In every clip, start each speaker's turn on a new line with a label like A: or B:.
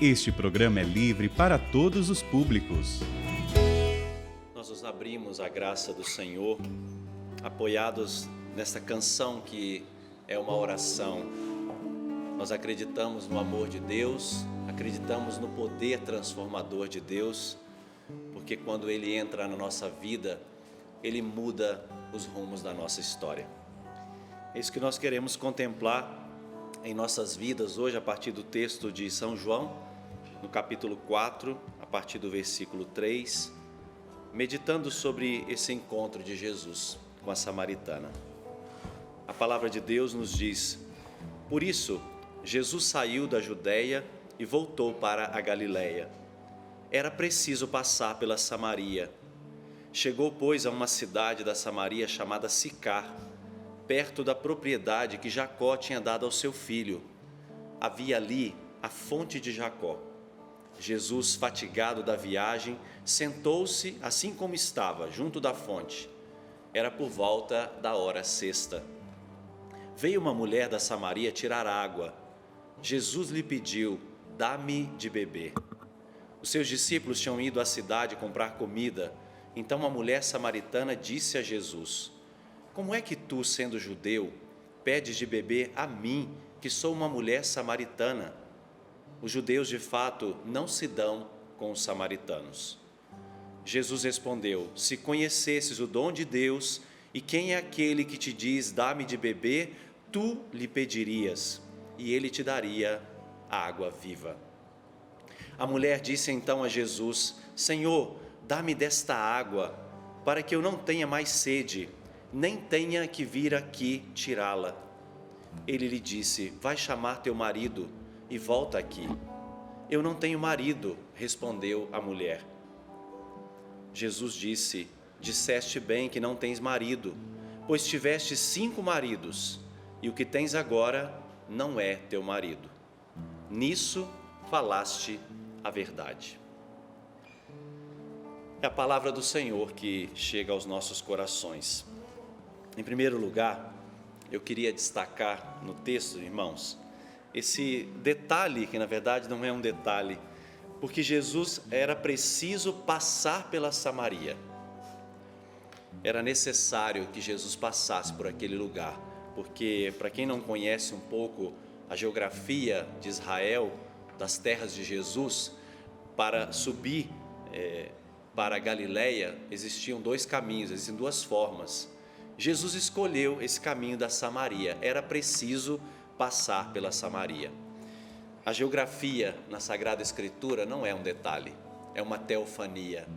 A: Este programa é livre para todos os públicos.
B: Nós nos abrimos à graça do Senhor, apoiados nesta canção que é uma oração. Nós acreditamos no amor de Deus, acreditamos no poder transformador de Deus, porque quando Ele entra na nossa vida, Ele muda os rumos da nossa história. É isso que nós queremos contemplar em nossas vidas hoje, a partir do texto de São João, no capítulo 4, a partir do versículo 3, meditando sobre esse encontro de Jesus com a samaritana. A palavra de Deus nos diz: por isso, Jesus saiu da Judeia e voltou para a Galileia. Era preciso passar pela Samaria. Chegou, pois, a uma cidade da Samaria chamada Sicar, perto da propriedade que Jacó tinha dado ao seu filho. Havia ali a fonte de Jacó. Jesus, fatigado da viagem, sentou-se assim como estava, junto da fonte. Era por volta da hora sexta. Veio uma mulher da Samaria tirar água. Jesus lhe pediu: dá-me de beber. Os seus discípulos tinham ido à cidade comprar comida. Então a mulher samaritana disse a Jesus: como é que tu, sendo judeu, pedes de beber a mim, que sou uma mulher samaritana? Os judeus, de fato, não se dão com os samaritanos. Jesus respondeu: se conhecesses o dom de Deus e quem é aquele que te diz, dá-me de beber, tu lhe pedirias, e ele te daria a água viva. A mulher disse então a Jesus: Senhor, dá-me desta água, para que eu não tenha mais sede, nem tenha que vir aqui tirá-la. Ele lhe disse: vai chamar teu marido e volta aqui. Eu não tenho marido, respondeu a mulher. Jesus disse: disseste bem que não tens marido, pois tiveste 5 maridos, e o que tens agora não é teu marido. Nisso falaste a verdade. É a palavra do Senhor que chega aos nossos corações. Em primeiro lugar, eu queria destacar no texto, irmãos, esse detalhe, que na verdade não é um detalhe, porque Jesus era preciso passar pela Samaria. Era necessário que Jesus passasse por aquele lugar, porque, para quem não conhece um pouco a geografia de Israel, das terras de Jesus, para subir para a Galileia, existiam 2 caminhos, existem 2 formas. Jesus escolheu esse caminho da Samaria, era preciso passar pela Samaria. A geografia na Sagrada Escritura não é um detalhe, é uma teofania.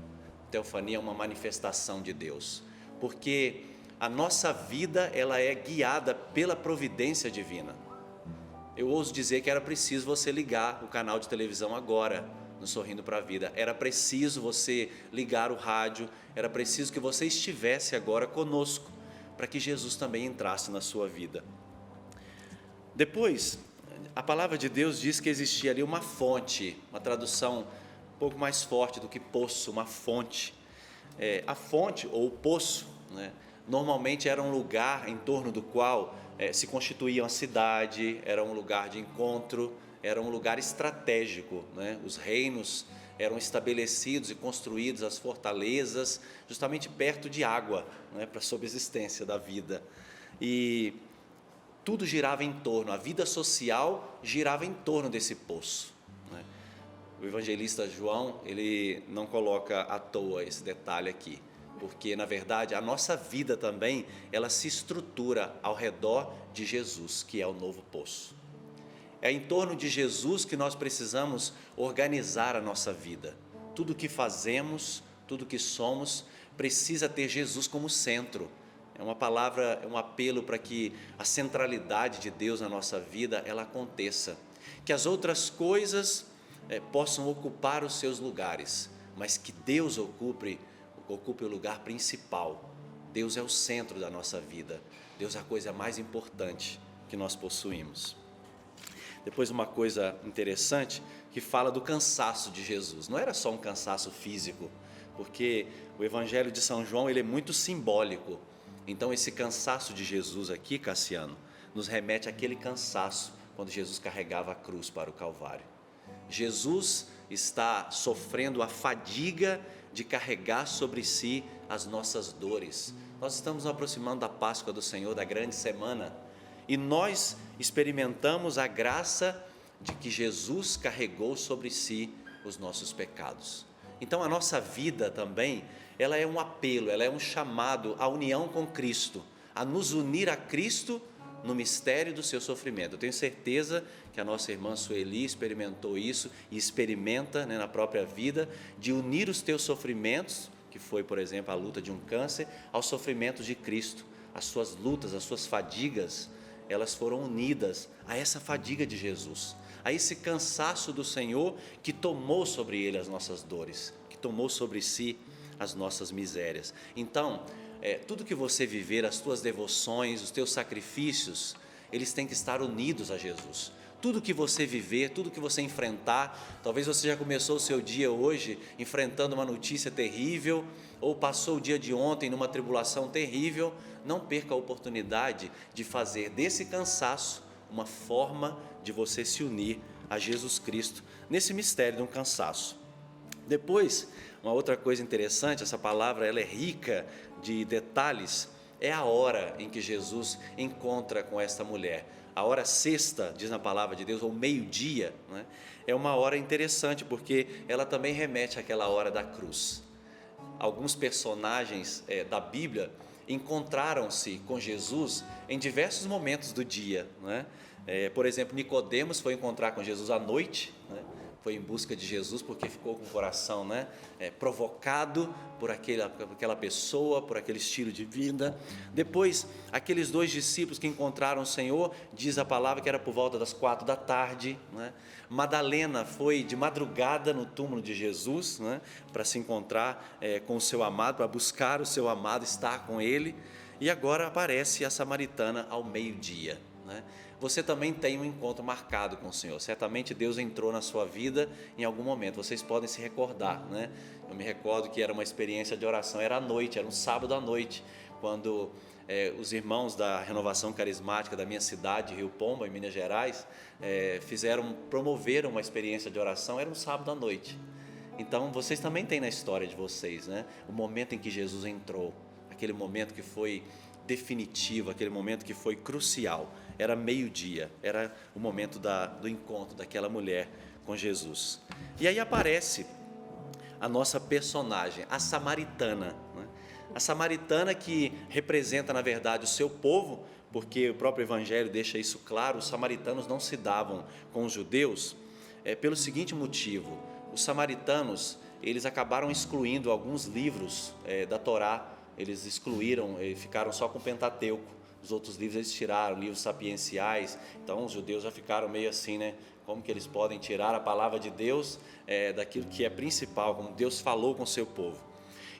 B: Teofania é uma manifestação de Deus, porque a nossa vida ela é guiada pela providência divina. Eu ouso dizer que era preciso você ligar o canal de televisão agora, no Sorrindo para a Vida. Era preciso você ligar o rádio, era preciso que você estivesse agora conosco, para que Jesus também entrasse na sua vida. Depois, a palavra de Deus diz que existia ali uma fonte, uma tradução um pouco mais forte do que poço, uma fonte. A fonte ou o poço, né, normalmente era um lugar em torno do qual se constituía uma cidade, era um lugar de encontro, era um lugar estratégico, né? Os reinos eram estabelecidos e construídos, as fortalezas, justamente perto de água, né? Para a subsistência da vida. E tudo girava em torno, a vida social girava em torno desse poço, né? O evangelista João, ele não coloca à toa esse detalhe aqui, porque, na verdade, a nossa vida também, ela se estrutura ao redor de Jesus, que é o novo poço. É em torno de Jesus que nós precisamos organizar a nossa vida. Tudo que fazemos, tudo que somos, precisa ter Jesus como centro. É uma palavra, é um apelo para que a centralidade de Deus na nossa vida, ela aconteça. Que as outras coisas possam ocupar os seus lugares, mas que Deus ocupe o lugar principal. Deus é o centro da nossa vida. Deus é a coisa mais importante que nós possuímos. Depois, uma coisa interessante que fala do cansaço de Jesus. Não era só um cansaço físico, porque o Evangelho de São João ele é muito simbólico. Então, esse cansaço de Jesus aqui, Cassiano, nos remete àquele cansaço quando Jesus carregava a cruz para o Calvário. Jesus está sofrendo a fadiga de carregar sobre si as nossas dores. Nós estamos nos aproximando da Páscoa do Senhor, da grande semana, e nós experimentamos a graça de que Jesus carregou sobre si os nossos pecados. Então a nossa vida também, ela é um apelo, ela é um chamado à união com Cristo, a nos unir a Cristo no mistério do seu sofrimento. Eu tenho certeza que a nossa irmã Sueli experimentou isso e experimenta, né, na própria vida, de unir os teus sofrimentos, que foi, por exemplo, a luta de um câncer, aos sofrimentos de Cristo. As suas lutas, as suas fadigas, elas foram unidas a essa fadiga de Jesus, a esse cansaço do Senhor que tomou sobre ele as nossas dores, que tomou sobre si as nossas misérias. Então, tudo que você viver, as tuas devoções, os teus sacrifícios, eles têm que estar unidos a Jesus. Tudo que você viver, tudo que você enfrentar, talvez você já começou o seu dia hoje enfrentando uma notícia terrível, ou passou o dia de ontem numa tribulação terrível, não perca a oportunidade de fazer desse cansaço uma forma de você se unir a Jesus Cristo nesse mistério de um cansaço. Depois, uma outra coisa interessante, essa palavra ela é rica de detalhes, é a hora em que Jesus encontra com esta mulher. A hora sexta, diz na palavra de Deus, ou meio-dia, né? É uma hora interessante, porque ela também remete àquela hora da cruz. Alguns personagens da Bíblia encontraram-se com Jesus em diversos momentos do dia, né? Por exemplo, Nicodemos foi encontrar com Jesus à noite, né? Foi em busca de Jesus porque ficou com o coração, né, provocado por aquela pessoa, por aquele estilo de vida. Depois, aqueles 2 discípulos que encontraram o Senhor, diz a palavra que era por volta das 4 da tarde, né? Madalena foi de madrugada no túmulo de Jesus, né, para se encontrar com o seu amado, para buscar o seu amado, estar com ele. E agora aparece a samaritana ao meio-dia, né? Você também tem um encontro marcado com o Senhor. Certamente Deus entrou na sua vida em algum momento. Vocês podem se recordar, né? Eu me recordo que era uma experiência de oração. Era à noite, era um sábado à noite, quando os irmãos da Renovação Carismática da minha cidade, Rio Pomba, em Minas Gerais, promoveram uma experiência de oração. Era um sábado à noite. Então, vocês também têm na história de vocês, né, o momento em que Jesus entrou, aquele momento que foi definitivo, aquele momento que foi crucial. Era meio-dia, era o momento do encontro daquela mulher com Jesus. E aí aparece a nossa personagem, a samaritana, né? A samaritana que representa, na verdade, o seu povo, porque o próprio Evangelho deixa isso claro. Os samaritanos não se davam com os judeus pelo seguinte motivo: os samaritanos, eles acabaram excluindo alguns livros da Torá. Eles excluíram, ficaram só com o Pentateuco. Os outros livros eles tiraram, livros sapienciais. Então os judeus já ficaram meio assim, né? Como que eles podem tirar a palavra de Deus daquilo que é principal, como Deus falou com o seu povo.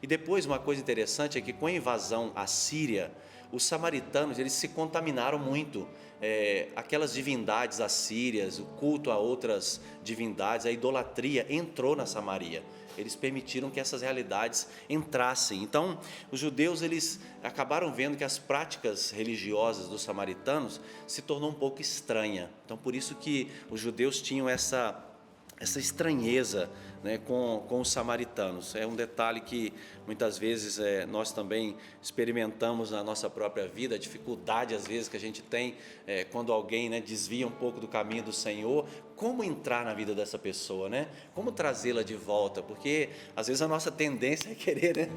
B: E depois, uma coisa interessante é que com a invasão assíria, os samaritanos eles se contaminaram muito. Aquelas divindades assírias, o culto a outras divindades, a idolatria entrou na Samaria. Eles permitiram que essas realidades entrassem. Então, os judeus eles acabaram vendo que as práticas religiosas dos samaritanos se tornou um pouco estranha. Então, por isso que os judeus tinham essa estranheza, né, com os samaritanos. É um detalhe que muitas vezes nós também experimentamos na nossa própria vida, a dificuldade às vezes que a gente tem quando alguém, né, desvia um pouco do caminho do Senhor. Como entrar na vida dessa pessoa, né? Como trazê-la de volta? Porque às vezes a nossa tendência é querer, né,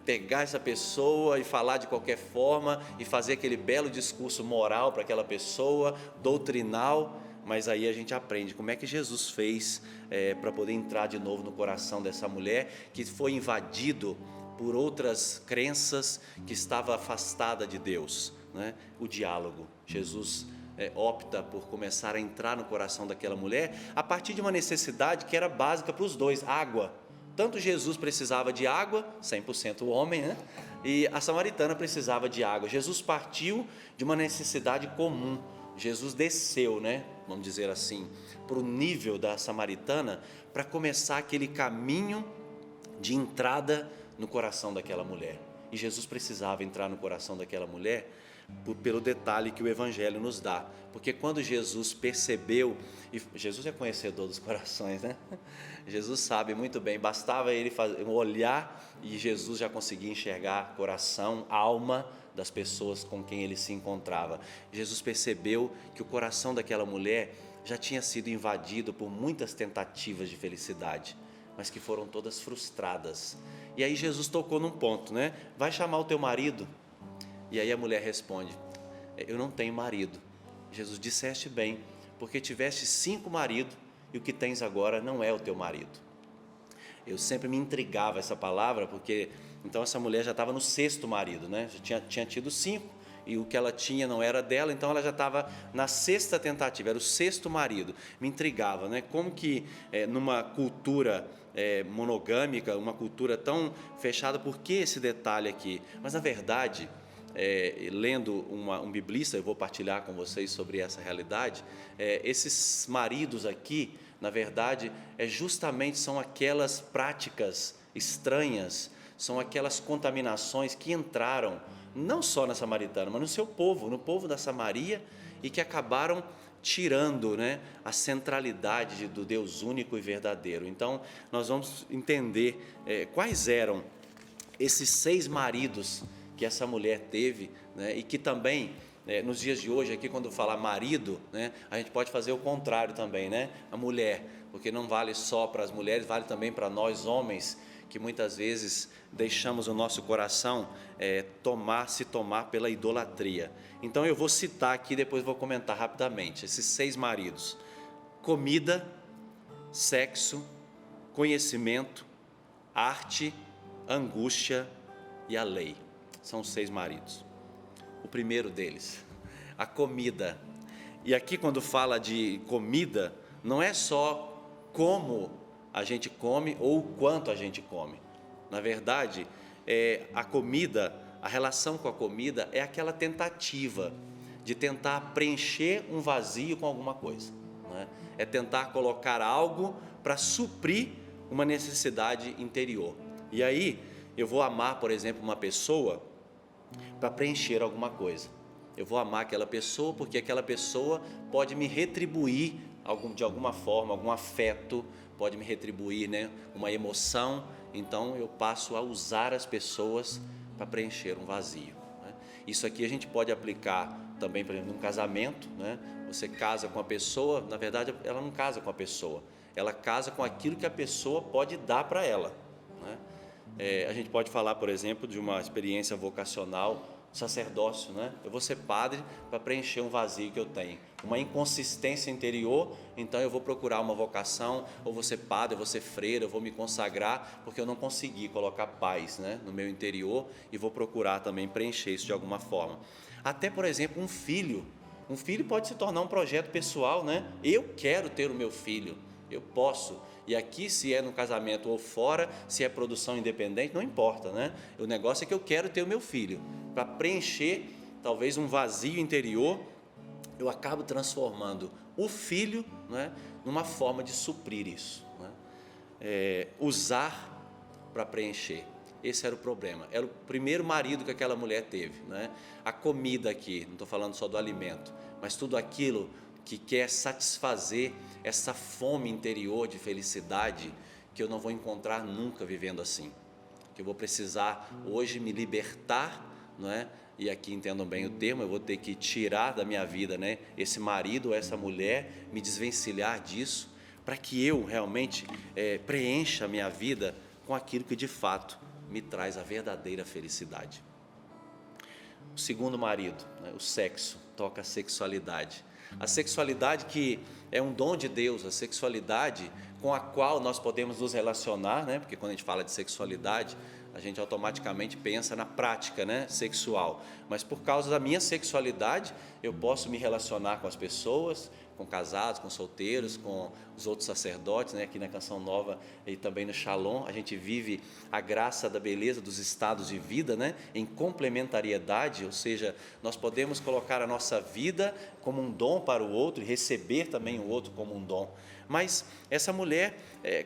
B: pegar essa pessoa e falar de qualquer forma e fazer aquele belo discurso moral para aquela pessoa, doutrinal. Mas aí a gente aprende como é que Jesus fez para poder entrar de novo no coração dessa mulher que foi invadido por outras crenças, que estava afastada de Deus, né? O diálogo. Jesus opta por começar a entrar no coração daquela mulher a partir de uma necessidade que era básica para os dois: água. Tanto Jesus precisava de água, 100% homem, né? E a samaritana precisava de água. Jesus partiu de uma necessidade comum. Jesus desceu, né, vamos dizer assim, para o nível da samaritana, para começar aquele caminho de entrada no coração daquela mulher. E Jesus precisava entrar no coração daquela mulher pelo detalhe que o Evangelho nos dá. Porque quando Jesus percebeu, e Jesus é conhecedor dos corações, né? Jesus sabe muito bem, bastava ele olhar e Jesus já conseguia enxergar coração, alma das pessoas com quem ele se encontrava. Jesus percebeu que o coração daquela mulher já tinha sido invadido por muitas tentativas de felicidade, mas que foram todas frustradas. E aí Jesus tocou num ponto, né? Vai chamar o teu marido. E aí a mulher responde: eu não tenho marido. Jesus: disseste bem, porque tiveste 5 maridos e o que tens agora não é o teu marido. Eu sempre me intrigava essa palavra, porque então essa mulher já estava no 6º marido, né? Já tinha tido 5 e o que ela tinha não era dela, então ela já estava na 6ª tentativa, era o 6º marido. Me intrigava, né? Como que numa cultura monogâmica, uma cultura tão fechada, por que esse detalhe aqui? Mas na verdade, lendo um biblista, eu vou partilhar com vocês sobre essa realidade, esses maridos aqui, na verdade, justamente são aquelas práticas estranhas, são aquelas contaminações que entraram, não só na samaritana, mas no seu povo, no povo da Samaria, e que acabaram tirando, né, a centralidade do Deus único e verdadeiro. Então, nós vamos entender quais eram esses 6 maridos que essa mulher teve, né, e que também, nos dias de hoje, aqui quando falar marido, né, a gente pode fazer o contrário também, né, a mulher, porque não vale só para as mulheres, vale também para nós homens, que muitas vezes deixamos o nosso coração se tomar pela idolatria. Então eu vou citar aqui, depois vou comentar rapidamente, esses 6 maridos: comida, sexo, conhecimento, arte, angústia e a lei. São 6 maridos. O primeiro deles, a comida. E aqui quando fala de comida, não é só como a gente come ou o quanto a gente come. Na verdade, a comida, a relação com a comida é aquela tentativa de tentar preencher um vazio com alguma coisa, né? É tentar colocar algo para suprir uma necessidade interior. E aí, eu vou amar, por exemplo, uma pessoa para preencher alguma coisa. Eu vou amar aquela pessoa porque aquela pessoa pode me retribuir de alguma forma, algum afeto, pode me retribuir, né, uma emoção. Então eu passo a usar as pessoas para preencher um vazio, né? Isso aqui a gente pode aplicar também, por exemplo, num casamento, né? Você casa com a pessoa, na verdade ela não casa com a pessoa, ela casa com aquilo que a pessoa pode dar para ela, né? A gente pode falar, por exemplo, de uma experiência vocacional, sacerdócio, né? Eu vou ser padre para preencher um vazio que eu tenho, uma inconsistência interior, então eu vou procurar uma vocação, ou vou ser padre, eu vou ser freira, eu vou me consagrar, porque eu não consegui colocar paz, né, no meu interior, e vou procurar também preencher isso de alguma forma. Até, por exemplo, um filho pode se tornar um projeto pessoal, né? Eu quero ter o meu filho, eu posso. E aqui, se é no casamento ou fora, se é produção independente, não importa, né? O negócio é que eu quero ter o meu filho. Para preencher, talvez, um vazio interior, eu acabo transformando o filho, né, numa forma de suprir isso, né? Usar para preencher. Esse era o problema. Era o primeiro marido que aquela mulher teve, né? A comida aqui, não estou falando só do alimento, mas tudo aquilo que quer satisfazer essa fome interior de felicidade que eu não vou encontrar nunca vivendo assim, que eu vou precisar hoje me libertar, não é? E aqui entendam bem o termo, eu vou ter que tirar da minha vida, né, esse marido ou essa mulher, me desvencilhar disso, para que eu realmente preencha a minha vida com aquilo que de fato me traz a verdadeira felicidade. O segundo marido, né, o sexo, toca a sexualidade. A sexualidade que é um dom de Deus, a sexualidade com a qual nós podemos nos relacionar, né? Porque quando a gente fala de sexualidade, a gente automaticamente pensa na prática, né, sexual. Mas por causa da minha sexualidade, eu posso me relacionar com as pessoas, com casados, com solteiros, com os outros sacerdotes, né? Aqui na Canção Nova e também no Shalom, a gente vive a graça da beleza dos estados de vida, né, em complementariedade, ou seja, nós podemos colocar a nossa vida como um dom para o outro e receber também o outro como um dom. Mas essa mulher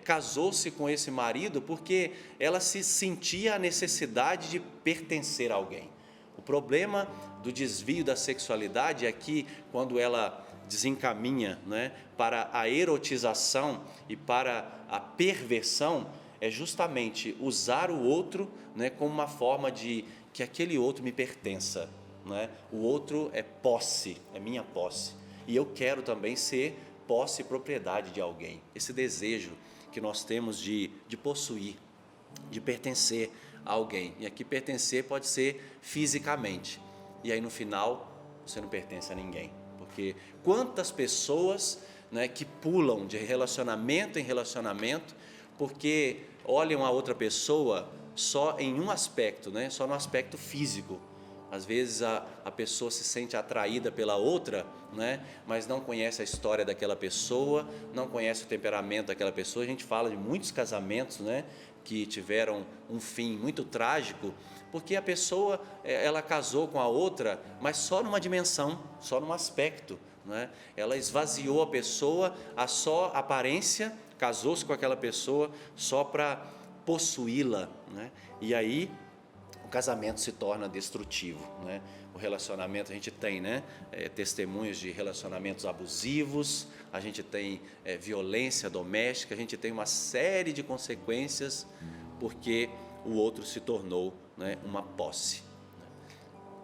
B: casou-se com esse marido porque ela se sentia a necessidade de pertencer a alguém. O problema do desvio da sexualidade é que quando ela desencaminha, né, para a erotização e para a perversão, é justamente usar o outro, né, como uma forma de que aquele outro me pertença, né? O outro é posse, é minha posse, e eu quero também ser posse e propriedade de alguém. Esse desejo que nós temos de possuir, de pertencer a alguém. E aqui pertencer pode ser fisicamente. E aí no final você não pertence a ninguém. Porque quantas pessoas, né, que pulam de relacionamento em relacionamento porque olham a outra pessoa só em um aspecto, né, só no aspecto físico. Às vezes a pessoa se sente atraída pela outra, né, mas não conhece a história daquela pessoa, não conhece o temperamento daquela pessoa. A gente fala de muitos casamentos, né, que tiveram um fim muito trágico, porque a pessoa, ela casou com a outra, mas só numa dimensão, só num aspecto, né? Ela esvaziou a pessoa, a só aparência, casou-se com aquela pessoa só para possuí-la, né? E aí o casamento se torna destrutivo, né? O relacionamento, a gente tem, né, testemunhos de relacionamentos abusivos, a gente tem violência doméstica, a gente tem uma série de consequências porque o outro se tornou, né, uma posse.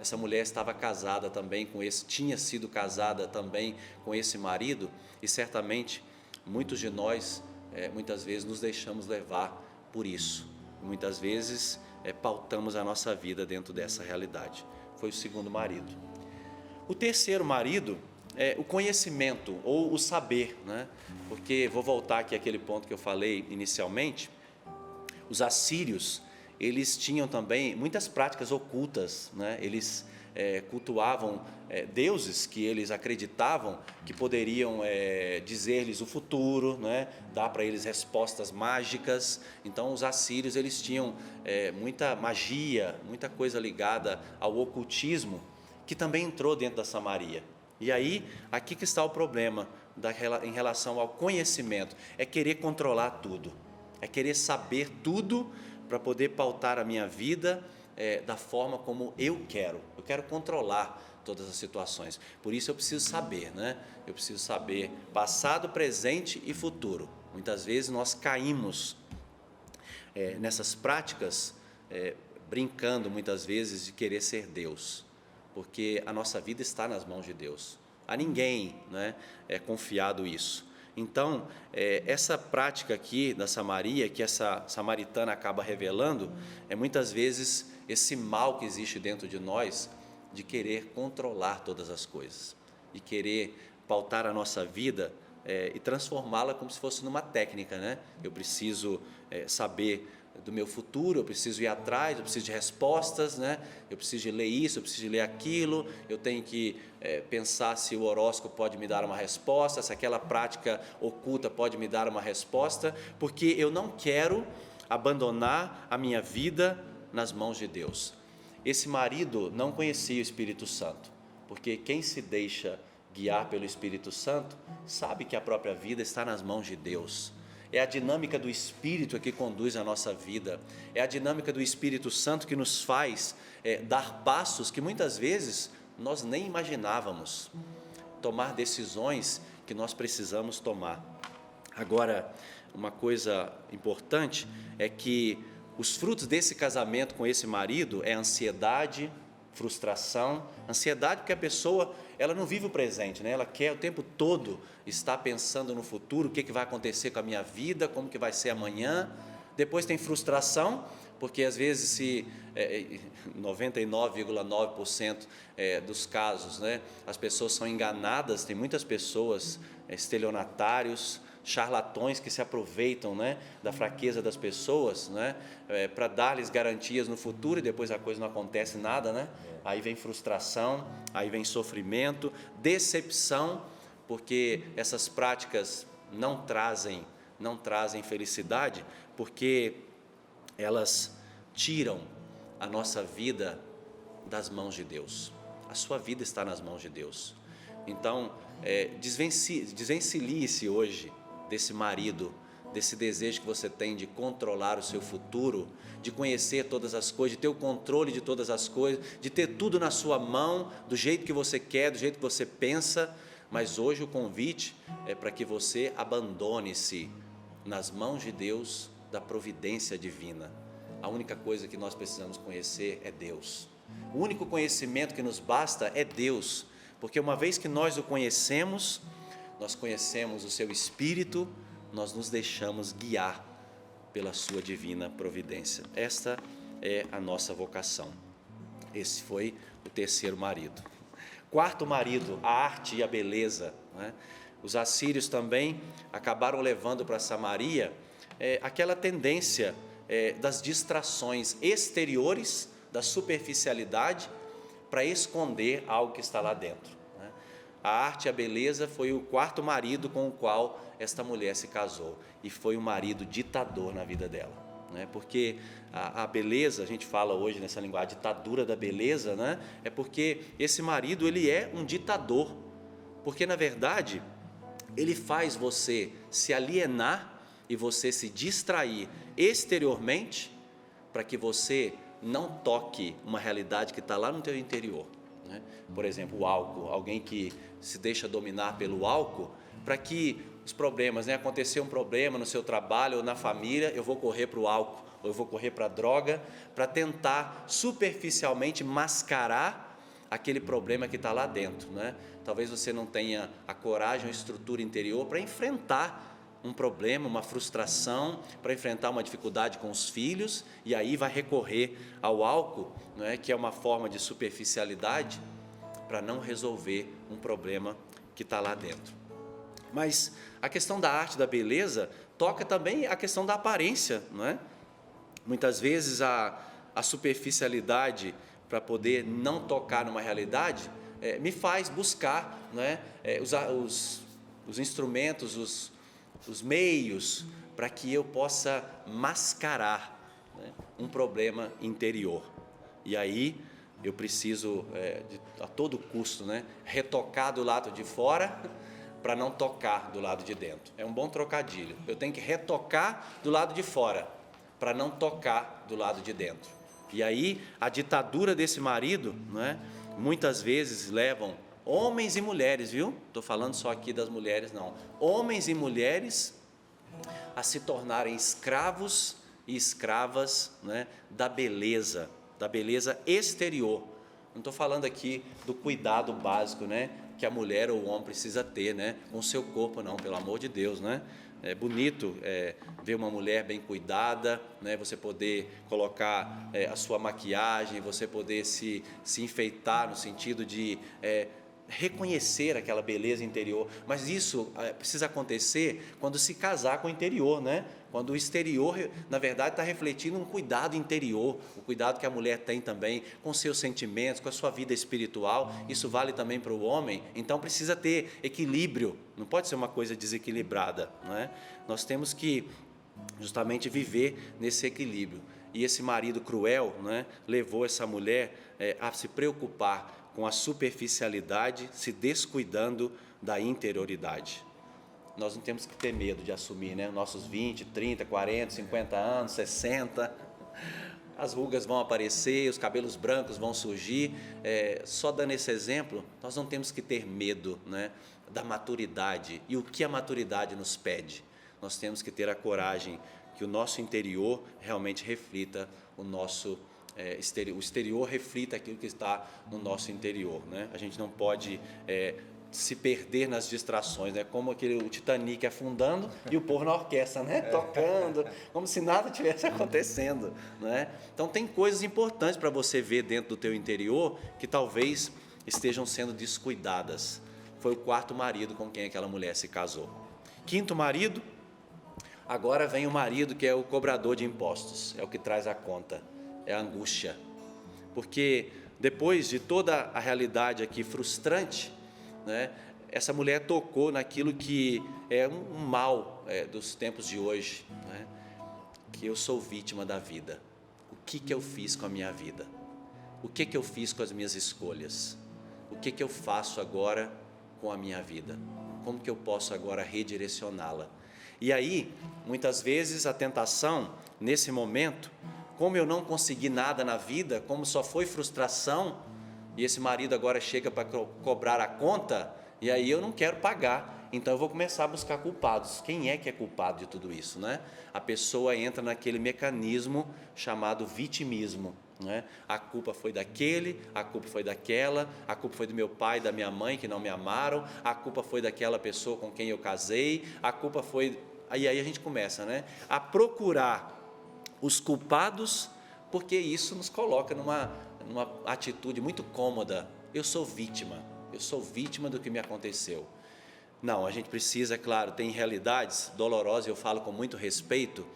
B: Essa mulher estava casada também com esse, tinha sido casada também com esse marido, e certamente muitos de nós, muitas vezes nos deixamos levar por isso, muitas vezes pautamos a nossa vida dentro dessa realidade. Foi o segundo marido. O terceiro marido é o conhecimento ou o saber, né? Porque vou voltar aqui àquele ponto que eu falei inicialmente. Os assírios, eles tinham também muitas práticas ocultas, né? Eles cultuavam deuses que eles acreditavam que poderiam dizer-lhes o futuro, né? Dar para eles respostas mágicas. Então os assírios, eles tinham muita magia, muita coisa ligada ao ocultismo, que também entrou dentro da Samaria. E aí, aqui que está o problema em relação ao conhecimento, é querer controlar tudo, é querer saber tudo para poder pautar a minha vida da forma como eu quero controlar todas as situações. Por isso eu preciso saber, né? Eu preciso saber passado, presente e futuro. Muitas vezes nós caímos nessas práticas, brincando muitas vezes de querer ser Deus, porque a nossa vida está nas mãos de Deus. A ninguém, né, é confiado isso. Então, essa prática aqui da Samaria, que essa samaritana acaba revelando, é muitas vezes esse mal que existe dentro de nós, de querer controlar todas as coisas, de querer pautar a nossa vida e transformá-la como se fosse numa técnica, né? Eu preciso saber do meu futuro, eu preciso ir atrás, eu preciso de respostas, né? Eu preciso de ler isso, eu preciso de ler aquilo, eu tenho que pensar se o horóscopo pode me dar uma resposta, se aquela prática oculta pode me dar uma resposta, porque eu não quero abandonar a minha vida nas mãos de Deus. Esse marido não conhecia o Espírito Santo, porque quem se deixa guiar pelo Espírito Santo sabe que a própria vida está nas mãos de Deus. É a dinâmica do Espírito que conduz a nossa vida, é a dinâmica do Espírito Santo que nos faz dar passos que muitas vezes nós nem imaginávamos, tomar decisões que nós precisamos tomar. Agora, uma coisa importante é que os frutos desse casamento com esse marido é ansiedade, frustração. Ansiedade porque a pessoa, ela não vive o presente, né? Ela quer o tempo todo estar pensando no futuro, o que vai acontecer com a minha vida, como que vai ser amanhã. Depois tem frustração, porque às vezes 99,9% dos casos, né, as pessoas são enganadas. Tem muitas pessoas, estelionatários, charlatões que se aproveitam, né, da fraqueza das pessoas, né, para dar-lhes garantias no futuro, e depois a coisa não acontece nada, né? Aí vem frustração, aí vem sofrimento, decepção, porque essas práticas não trazem felicidade, porque elas tiram a nossa vida das mãos de Deus. A sua vida está nas mãos de Deus. Então, desvencilhe-se hoje desse marido, desse desejo que você tem de controlar o seu futuro, de conhecer todas as coisas, de ter o controle de todas as coisas, de ter tudo na sua mão, do jeito que você quer, do jeito que você pensa. Mas hoje o convite é para que você abandone-se nas mãos de Deus, da providência divina. A única coisa que nós precisamos conhecer é Deus. O único conhecimento que nos basta é Deus, porque uma vez que nós o conhecemos, nós conhecemos o seu Espírito, nós nos deixamos guiar pela sua divina providência. Esta é a nossa vocação. Esse foi o terceiro marido. Quarto marido, a arte e a beleza, né? Os assírios também acabaram levando para Samaria aquela tendência das distrações exteriores, da superficialidade, para esconder algo que está lá dentro, né? A arte e a beleza foi o quarto marido com o qual esta mulher se casou, e foi um marido ditador na vida dela, né? Porque a beleza, a gente fala hoje nessa linguagem, a ditadura da beleza, né? É porque esse marido, ele é um ditador, porque na verdade ele faz você se alienar e você se distrair exteriormente, para que você não toque uma realidade que está lá no teu interior, né? Por exemplo, o álcool, alguém que se deixa dominar pelo álcool, para que os problemas, né? Acontecer um problema no seu trabalho ou na família, eu vou correr para o álcool, ou eu vou correr para a droga, para tentar superficialmente mascarar aquele problema que está lá dentro, né? Talvez você não tenha a coragem, a estrutura interior para enfrentar um problema, uma frustração, para enfrentar uma dificuldade com os filhos, e aí vai recorrer ao álcool, não é? Que é uma forma de superficialidade, para não resolver um problema que está lá dentro. Mas a questão da arte, da beleza, toca também a questão da aparência, não é? Muitas vezes a superficialidade, para poder não tocar numa realidade, me faz buscar, não é? Os instrumentos, os meios, para que eu possa mascarar, né, um problema interior. E aí eu preciso, a todo custo, né, retocar do lado de fora, para não tocar do lado de dentro. É um bom trocadilho. Eu tenho que retocar do lado de fora, para não tocar do lado de dentro. E aí a ditadura desse marido, né, muitas vezes levam homens e mulheres, viu? Estou falando só aqui das mulheres, não. Homens e mulheres a se tornarem escravos e escravas, né, da beleza exterior. Não estou falando aqui do cuidado básico, né, que a mulher ou o homem precisa ter, né, com o seu corpo, não, pelo amor de Deus, né? É bonito ver uma mulher bem cuidada, né, você poder colocar a sua maquiagem, você poder se enfeitar no sentido de reconhecer aquela beleza interior, mas isso precisa acontecer quando se casar com o interior, né? Quando o exterior, na verdade, está refletindo um cuidado interior, o cuidado que a mulher tem também com seus sentimentos, com a sua vida espiritual. Isso vale também para o homem. Então precisa ter equilíbrio, não pode ser uma coisa desequilibrada, não é? Nós temos que justamente viver nesse equilíbrio. E esse marido cruel, né, levou essa mulher a se preocupar com a superficialidade, se descuidando da interioridade. Nós não temos que ter medo de assumir, né? Nossos 20, 30, 40, 50 anos, 60, as rugas vão aparecer, os cabelos brancos vão surgir. Só dando esse exemplo, nós não temos que ter medo, né, da maturidade. E o que a maturidade nos pede? Nós temos que ter a coragem que o nosso interior realmente reflita o nosso o exterior reflita aquilo que está no nosso interior, né? A gente não pode se perder nas distrações, né? Como o Titanic afundando e o povo na orquestra, né? Tocando, como se nada tivesse acontecendo, né? Então tem coisas importantes para você ver dentro do teu interior que talvez estejam sendo descuidadas. Foi o quarto marido com quem aquela mulher se casou. Quinto marido, agora vem o marido que é o cobrador de impostos, é o que traz a conta. É a angústia, porque depois de toda a realidade aqui frustrante, né, essa mulher tocou naquilo que é um mal dos tempos de hoje, né, que eu sou vítima da vida. O que eu fiz com a minha vida? O que eu fiz com as minhas escolhas? O que eu faço agora com a minha vida? Como que eu posso agora redirecioná-la? E aí, muitas vezes a tentação, nesse momento, como eu não consegui nada na vida, como só foi frustração, e esse marido agora chega para cobrar a conta, e aí eu não quero pagar, então eu vou começar a buscar culpados. Quem é que é culpado de tudo isso, né? A pessoa entra naquele mecanismo chamado vitimismo, né? A culpa foi daquele, a culpa foi daquela, a culpa foi do meu pai e da minha mãe que não me amaram, a culpa foi daquela pessoa com quem eu casei, a culpa foi... Aí a gente começa, né, a procurar os culpados, porque isso nos coloca numa atitude muito cômoda. Eu sou vítima do que me aconteceu. Não, a gente precisa, claro, tem realidades dolorosas, eu falo com muito respeito,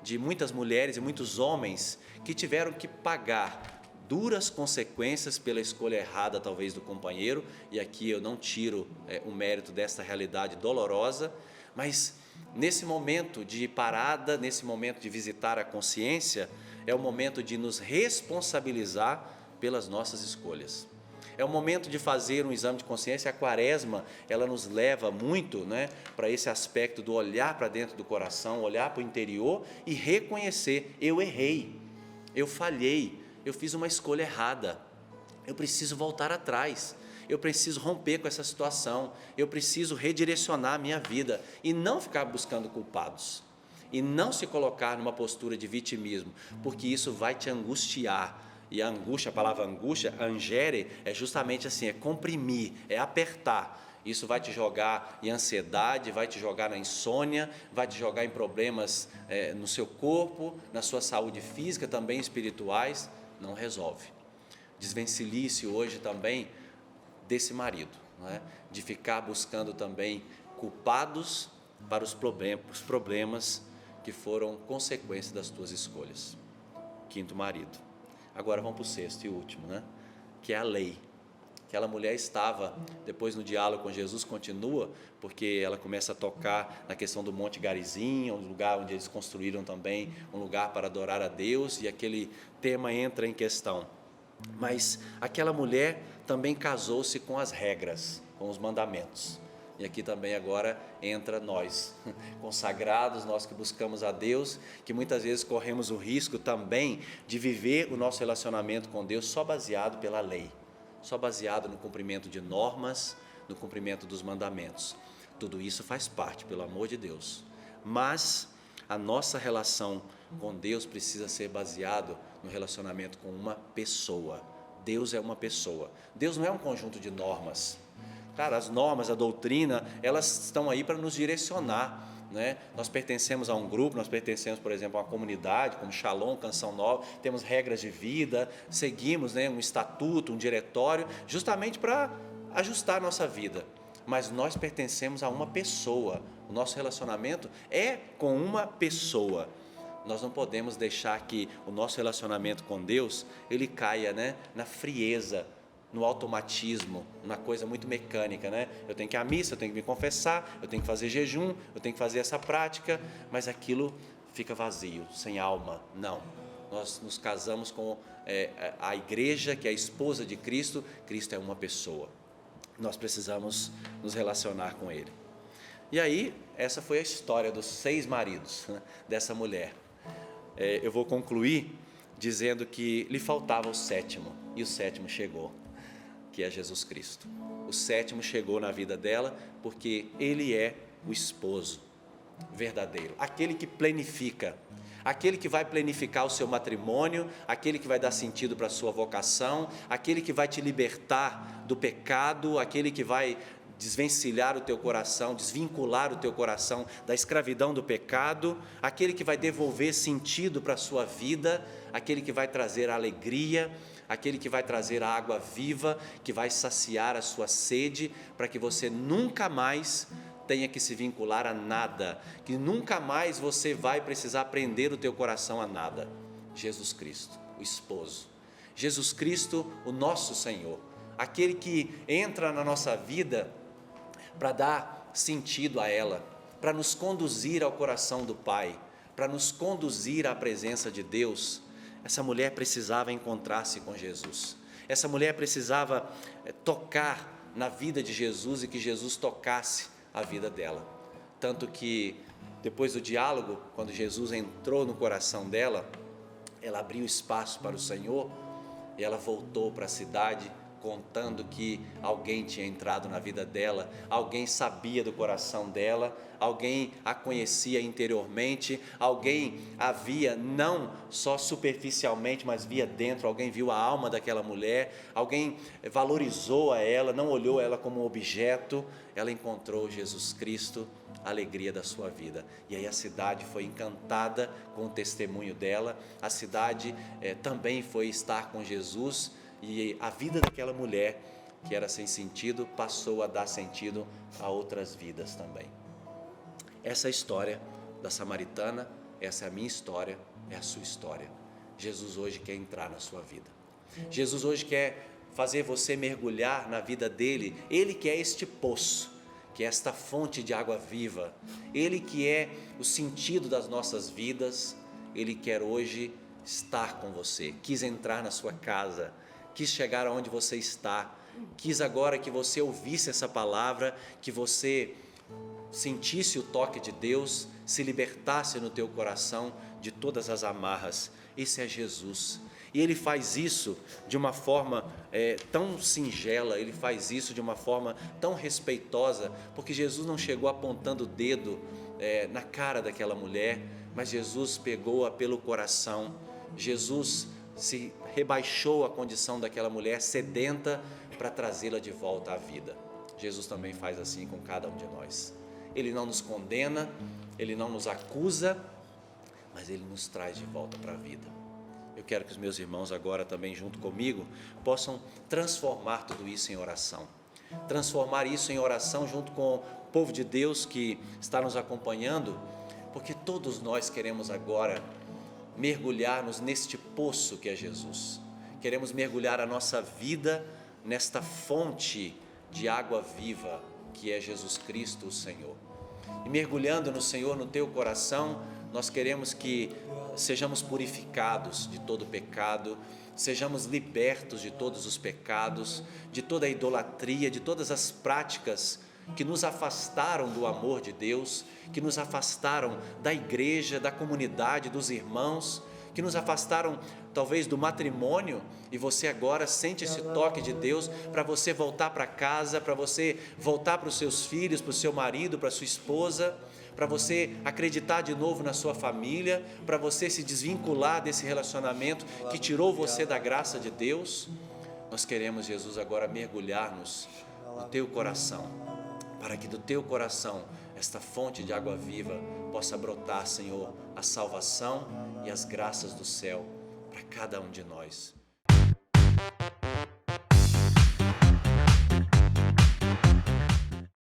B: de muitas mulheres e muitos homens que tiveram que pagar duras consequências pela escolha errada, talvez, do companheiro, e aqui eu não tiro o mérito dessa realidade dolorosa, mas nesse momento de parada, nesse momento de visitar a consciência, é o momento de nos responsabilizar pelas nossas escolhas. É o momento de fazer um exame de consciência. A quaresma, ela nos leva muito, né, para esse aspecto do olhar para dentro do coração, olhar para o interior e reconhecer: eu errei, eu falhei, eu fiz uma escolha errada, eu preciso voltar atrás, eu preciso romper com essa situação, eu preciso redirecionar a minha vida e não ficar buscando culpados, e não se colocar numa postura de vitimismo, porque isso vai te angustiar. E a angústia, a palavra angústia, angere, é justamente assim, é comprimir, é apertar. Isso vai te jogar em ansiedade, vai te jogar na insônia, vai te jogar em problemas no seu corpo, na sua saúde física, também espirituais. Não resolve. Desvencilhe-se hoje também desse marido, não é? De ficar buscando também culpados para os problemas que foram consequência das tuas escolhas. Quinto marido. Agora vamos para o sexto e último, né? Que é a lei. Aquela mulher estava, depois no diálogo com Jesus, continua, porque ela começa a tocar na questão do Monte Garizim, um lugar onde eles construíram também um lugar para adorar a Deus, e aquele tema entra em questão. Mas aquela mulher também casou-se com as regras, com os mandamentos. E aqui também agora entra nós, consagrados, nós que buscamos a Deus, que muitas vezes corremos o risco também de viver o nosso relacionamento com Deus só baseado pela lei, só baseado no cumprimento de normas, no cumprimento dos mandamentos. Tudo isso faz parte, pelo amor de Deus, mas a nossa relação com Deus precisa ser baseado no relacionamento com uma pessoa. Deus é uma pessoa. Deus não é um conjunto de normas. Cara, as normas, a doutrina, elas estão aí para nos direcionar, né? Nós pertencemos a um grupo, nós pertencemos, por exemplo, a uma comunidade, como Shalom, Canção Nova, temos regras de vida, seguimos, né, um estatuto, um diretório, justamente para ajustar a nossa vida. Mas nós pertencemos a uma pessoa, o nosso relacionamento é com uma pessoa. Nós não podemos deixar que o nosso relacionamento com Deus, ele caia, né, na frieza, no automatismo, na coisa muito mecânica, né? Eu tenho que ir à missa, eu tenho que me confessar, eu tenho que fazer jejum, eu tenho que fazer essa prática, mas aquilo fica vazio, sem alma. Não, nós nos casamos com a igreja, que é a esposa de Cristo. Cristo é uma pessoa, nós precisamos nos relacionar com Ele. E aí, essa foi a história dos 6 maridos, né, dessa mulher. Eu vou concluir dizendo que lhe faltava o 7º, e o 7º chegou, que é Jesus Cristo. O 7º chegou na vida dela porque Ele é o esposo verdadeiro, aquele que planifica, aquele que vai planificar o seu matrimônio, aquele que vai dar sentido para a sua vocação, aquele que vai te libertar do pecado, aquele que vai desvencilhar o teu coração, desvincular o teu coração da escravidão do pecado, aquele que vai devolver sentido para a sua vida, aquele que vai trazer alegria, aquele que vai trazer a água viva, que vai saciar a sua sede, para que você nunca mais tenha que se vincular a nada, que nunca mais você vai precisar prender o teu coração a nada. Jesus Cristo, o esposo. Jesus Cristo, o nosso Senhor, aquele que entra na nossa vida para dar sentido a ela, para nos conduzir ao coração do Pai, para nos conduzir à presença de Deus. Essa mulher precisava encontrar-se com Jesus, essa mulher precisava tocar na vida de Jesus e que Jesus tocasse a vida dela, tanto que Depois do diálogo, quando Jesus entrou no coração dela, ela abriu espaço para o Senhor e ela voltou para a cidade contando que alguém tinha entrado na vida dela, alguém sabia do coração dela, alguém a conhecia interiormente, alguém a via não só superficialmente, mas via dentro, alguém viu a alma daquela mulher, alguém valorizou a ela, não olhou ela como um objeto, ela encontrou Jesus Cristo, a alegria da sua vida. E aí a cidade foi encantada com o testemunho dela, a cidade também foi estar com Jesus, e a vida daquela mulher que era sem sentido passou a dar sentido a outras vidas também. Essa é a história da samaritana, essa é a minha história, é a sua história. Jesus hoje quer entrar na sua vida. Jesus hoje quer fazer você mergulhar na vida dele. Ele que é este poço, que é esta fonte de água viva. Ele que é o sentido das nossas vidas. Ele quer hoje estar com você. Quis entrar na sua casa, quis chegar aonde você está, quis agora que você ouvisse essa palavra, que você sentisse o toque de Deus, se libertasse no teu coração de todas as amarras. Esse é Jesus, e Ele faz isso de uma forma tão singela, Ele faz isso de uma forma tão respeitosa, porque Jesus não chegou apontando o dedo na cara daquela mulher, mas Jesus pegou-a pelo coração. Jesus se rebaixou a condição daquela mulher sedenta para trazê-la de volta à vida. Jesus também faz assim com cada um de nós. Ele não nos condena, Ele não nos acusa, mas Ele nos traz de volta para a vida. Eu quero que os meus irmãos agora também junto comigo possam transformar tudo isso em oração. Transformar isso em oração junto com o povo de Deus que está nos acompanhando, porque todos nós queremos agora mergulhar-nos neste poço que é Jesus. Queremos mergulhar a nossa vida nesta fonte de água viva que é Jesus Cristo, o Senhor. E mergulhando no Senhor, no teu coração, nós queremos que sejamos purificados de todo pecado, sejamos libertos de todos os pecados, de toda a idolatria, de todas as práticas que nos afastaram do amor de Deus, que nos afastaram da igreja, da comunidade, dos irmãos, que nos afastaram talvez do matrimônio, e você agora sente esse toque de Deus para você voltar para casa, para você voltar para os seus filhos, para o seu marido, para a sua esposa, para você acreditar de novo na sua família, para você se desvincular desse relacionamento que tirou você da graça de Deus. Nós queremos, Jesus, agora mergulhar-nos no teu coração, para que do teu coração esta fonte de água viva possa brotar, Senhor, a salvação e as graças do céu para cada um de nós.